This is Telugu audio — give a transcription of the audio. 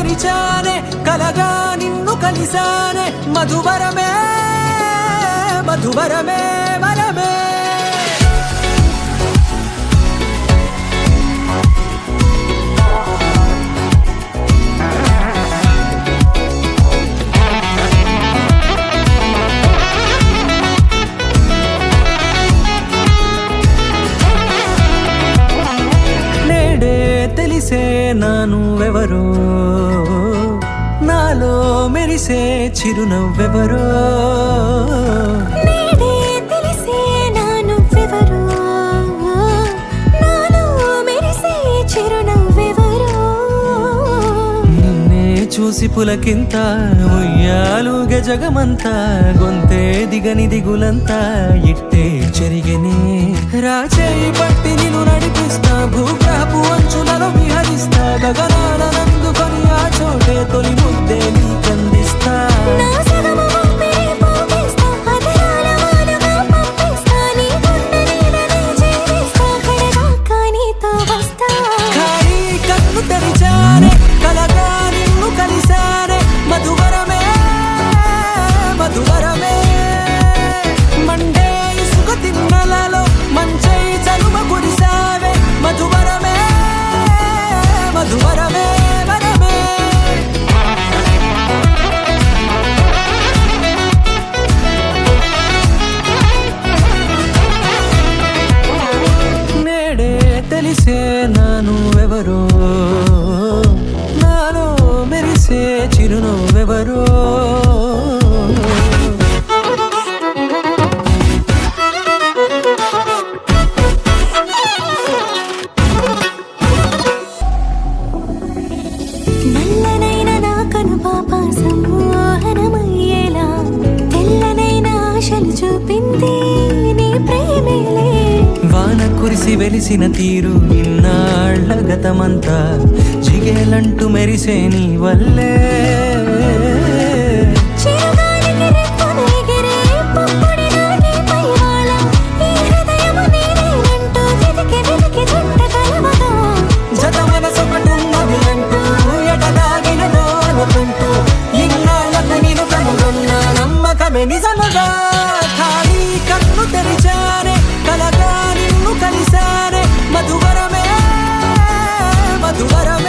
తెరిచానే కలగా నిన్ను కలిసానే మధువరమే మధువరమే వరమే తెలిసే నానువెవరో నాలో మెరిసే చిరునవ్వెవరో నేడే తెలిసే నానువెవరో నాలో మెరిసే చిరునవ్వెవరో నిన్నే చూసి పులకింత ఉయ్యాలుగే జగమంతా గొంతే దిగని దిగులంతా ఇట్టే చెరిగనే రాచేయి పట్టి నిన్ను నడిపిస్తా భూగ్రహపు అంచులలో విహరిస్తా గగనాల నందుకొని ఆ చోటే తొలి ముద్దే నీకందిస్తా నా సగము ఊపిరి పోగేస్తా అదరాల వానగా పంపిస్తా నీ గుండె నీడనే చేరిస్తా కడదాకా నీతో వస్తా ఖాళీ కన్ను తెరిచానే కలగా నిన్ను కలిసానే మధువరమే మధువరమే మండే ఇసుక తిన్నలలో మంచై చలువ కురిసావే మధువరమే మధువరమే వరమే నేడే తెలిసే నానువెవరో నాలో మెరిసే చిరునవ్వెవరో నల్లనైన నా కనుపాప సమ్మోహనమయ్యేలా తెల్లనైన ఆశలు చూపింది నీ ప్రేమేలే వాన కురిసి వెలిసిన తీరు ఇన్నాళ్ల గతమంతా జిగేలంటూ మెరిసే నీ వల్లే చిరుగాలికి రెప్పను ఎగిరే పుప్పొడి నాటి పైవాళ ఈ హృదయము నీదేనంటూ వెతికి వెతికి జంట కలవగా జత మనసొకటున్నది అంటూ ఎటదాగినదో అనుకుంటూ ఇన్నాళ్లకు నేను కనుగొన్న నమ్మకమే నిజముగా ఖాళీ కన్ను తెరిచానే కలగా నిన్ను కలిసానే మధువరమే మధువరమే